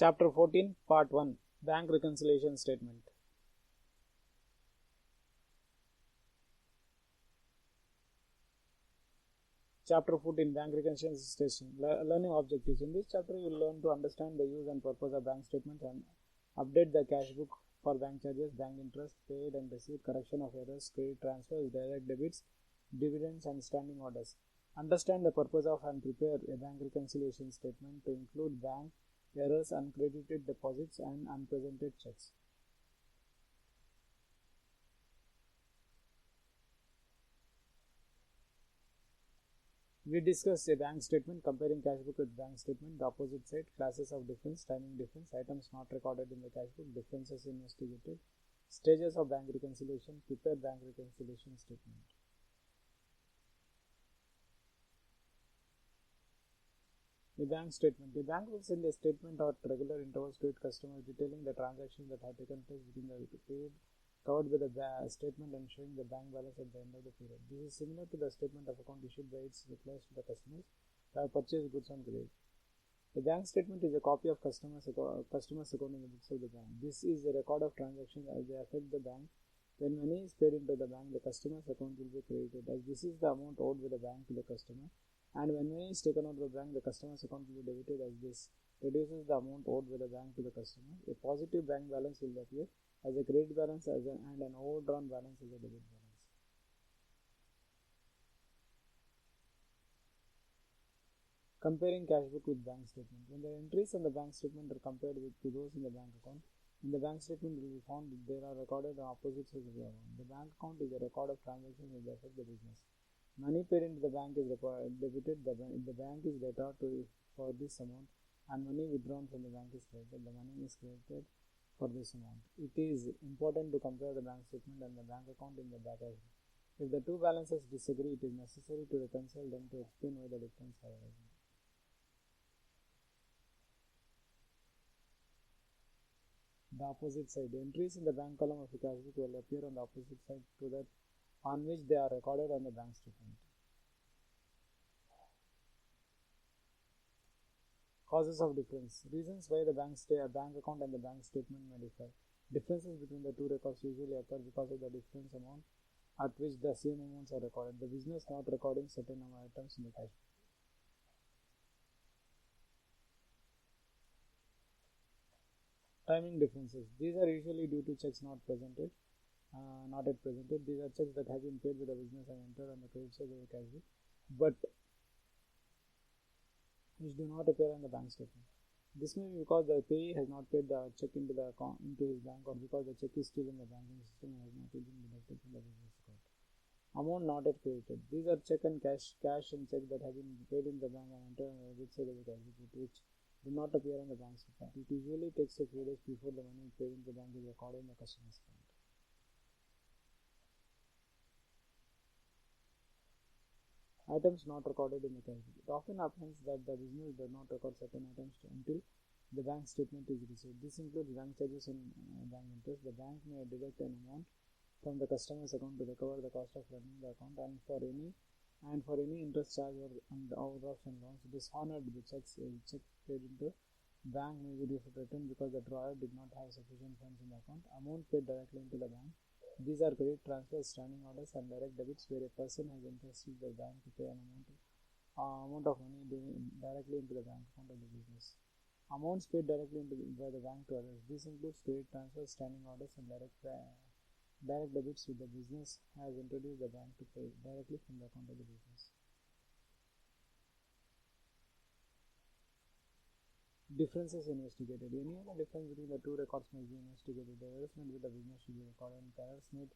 Chapter 14, Part 1, Bank Reconciliation Statement. Chapter 14, Bank Reconciliation Statement. Learning objectives. In this chapter, you will learn to understand the use and purpose of bank statements and update the cash book for bank charges, bank interest, paid and received, correction of errors, credit transfers, direct debits, dividends and standing orders. Understand the purpose of and prepare a bank reconciliation statement to include bank errors, uncredited deposits and unpresented checks. We discussed a bank statement, comparing cash book with bank statement, the opposite side, classes of difference, timing difference, items not recorded in the cash book, differences investigated, stages of bank reconciliation, prepare bank reconciliation statement. The bank statement. The bank will send a statement at regular intervals to its customers detailing the transactions that have taken place within the period covered by the statement and showing the bank balance at the end of the period. This is similar to the statement of account issued by its replies to the customers who have purchased goods on credit. The bank statement is a copy of customer's account in the books of the bank. This is a record of transactions as they affect the bank. When money is paid into the bank, the customer's account will be credited, as this is the amount owed by the bank to the customer. And when money is taken out of the bank, the customer's account will be debited, as this reduces the amount owed by the bank to the customer. A positive bank balance will appear as a credit balance and an overdrawn balance as a debit balance. Comparing cash book with bank statement. When the entries on the bank statement are compared to those in the bank account, in the bank statement will be found that they are recorded on opposite sides of the account. The bank account is a record of transactions that affect the business. Money paid into the bank is debited. The bank is debtor for this amount, and money withdrawn from the bank is credited. The money is credited for this amount. It is important to compare the bank statement and the bank account in the database. If the two balances disagree, it is necessary to reconcile them to explain why the difference has arisen. The opposite side. The entries in the bank column of the cash book will appear on the opposite side to that on which they are recorded on the bank statement. Causes of difference. Reasons why the bank account and the bank statement may differ. Differences between the two records usually occur because of the different amount at which the same amounts are recorded. The business not recording certain items in the cash book. Timing differences. These are usually due to checks not yet presented. These are checks that have been paid by the business and entered on the credit side of the cash book, but which do not appear on the bank statement. This may be because the payee has not paid the check into his bank, or because the check is still in the banking system and has not yet been deducted from the business account. Amount not yet credited. These are check and cash and check that have been paid in the bank and entered on the credit side of the cash book, which do not appear on the bank statement. It usually takes a few days before the money paid in the bank is recorded in the customer's account. Items not recorded in the cash book. It often happens that the business does not record certain items until the bank statement is received. This includes bank charges and bank interest. The bank may deduct an amount from the customer's account to recover the cost of running the account, and for any interest charge or overdrafts and loans dishonored, the check paid into bank may be returned because the drawer did not have sufficient funds in the account. Amount paid directly into the bank. These are credit transfers, standing orders, and direct debits where a person has entrusted the bank to pay an amount of money directly into the bank account of the business. Amounts paid directly by the bank to others. This includes credit transfers, standing orders, and direct debits which the business has introduced the bank to pay directly from the account of the business. Differences investigated. Any other difference between the two records must be investigated. The errors made with the business should be recorded, and errors made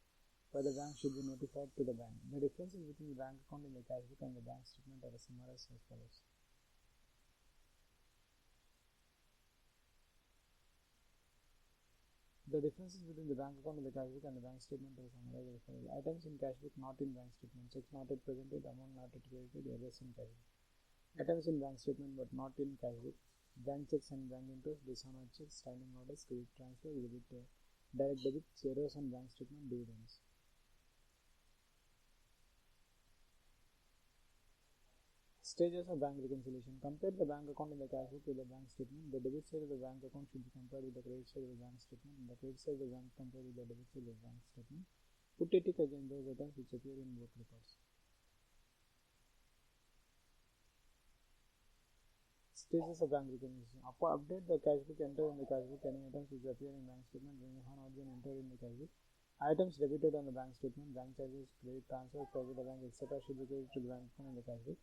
by the bank should be notified to the bank. The differences between the bank account in the cash book and the bank statement are summarized as follows. The differences between the bank account in the cash book and the bank statement are summarized as follows. Items in cash book not in bank statement. Checks not yet presented. Amount not yet credited. Errors in cash book. Items in bank statement but not in cash book. Bank checks and bank interest, dishonored checks, standing orders, credit transfer, direct debits, errors on bank statement, dividends. Stages of bank reconciliation. Compare the bank account in the cash book with the bank statement. The debit side of the bank account should be compared with the credit side of the bank statement, and the credit side of the bank compared with the debit side of the bank statement. Put a tick against those items which appear in both records. Stages of bank reconciliation. Update the cash book. Enter in the cash book any items which appear in bank statement when you have not been entered in the cash book. Items debited on the bank statement, bank charges, credit transfer, private bank, etc. should be credited to the bank account in the cash book.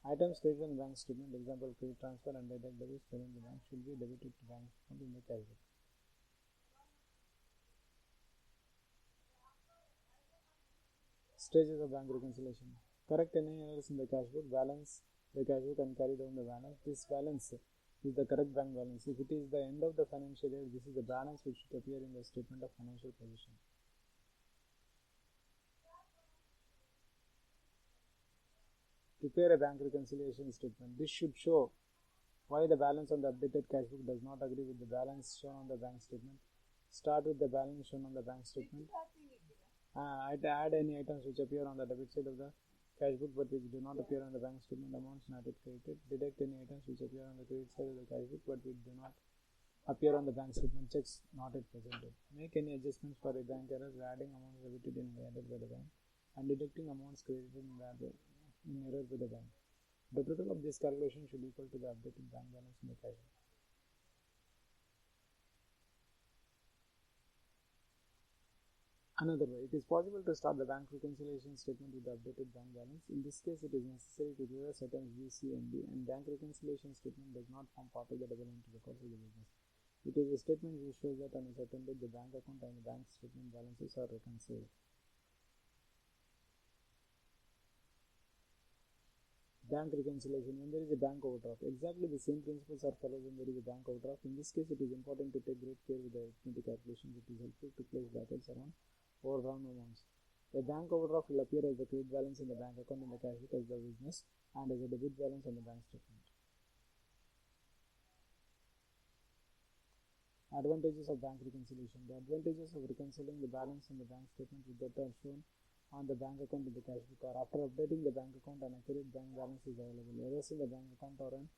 Items credited on the bank statement, example credit transfer and direct debits payment to the bank, should be debited to bank account in the cash book. Stages of bank reconciliation. Correct any errors in the cash book, balance the cash book and carry down the balance. This balance is the correct bank balance. If it is the end of the financial year, this is the balance which should appear in the statement of financial position. Prepare a bank reconciliation statement. This should show why the balance on the updated cash book does not agree with the balance shown on the bank statement. Start with the balance shown on the bank statement. Add any items which appear on the debit side of the cash book but which do not appear on the bank statement. Amounts not yet credited. Deduct any items which appear on the credit side of the cash book but which do not appear on the bank statement. Checks not yet presented. Make any adjustments for a bank errors by adding amounts debited in added by the bank and deducting amounts credited in error by the bank. The total of this calculation should equal to the updated bank balance in the cash book. Another way, it is possible to start the bank reconciliation statement with the updated bank balance. In this case, it is necessary to reverse items B, C, and D, and bank reconciliation statement does not form part of the double entry records of the business. It is a statement which shows that on a certain date, the bank account and the bank statement balances are reconciled. Bank reconciliation. When there is a bank overdraft, exactly the same principles are followed when there is a bank overdraft. In this case, it is important to take great care with the arithmetic calculations. It is helpful to place brackets around overdrawn amounts. A bank overdraft will appear as the credit balance in the bank account in the cash book as the business and as a debit balance on the bank statement. Advantages of bank reconciliation. The advantages of reconciling the balance in the bank statement with that are shown on the bank account in the cash book are after updating the bank account, an accurate bank balance is available. Errors in the bank account or an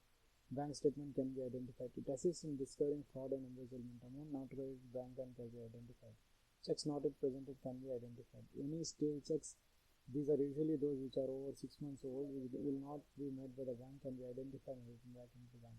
bank statement can be identified. It assists in discovering fraud and embezzlement. Amount not raised bank can be identified. Checks not yet presented can be identified. Any stale checks, these are usually those which are over 6 months old, will not be made by the bank, can be identified and written back into the bank.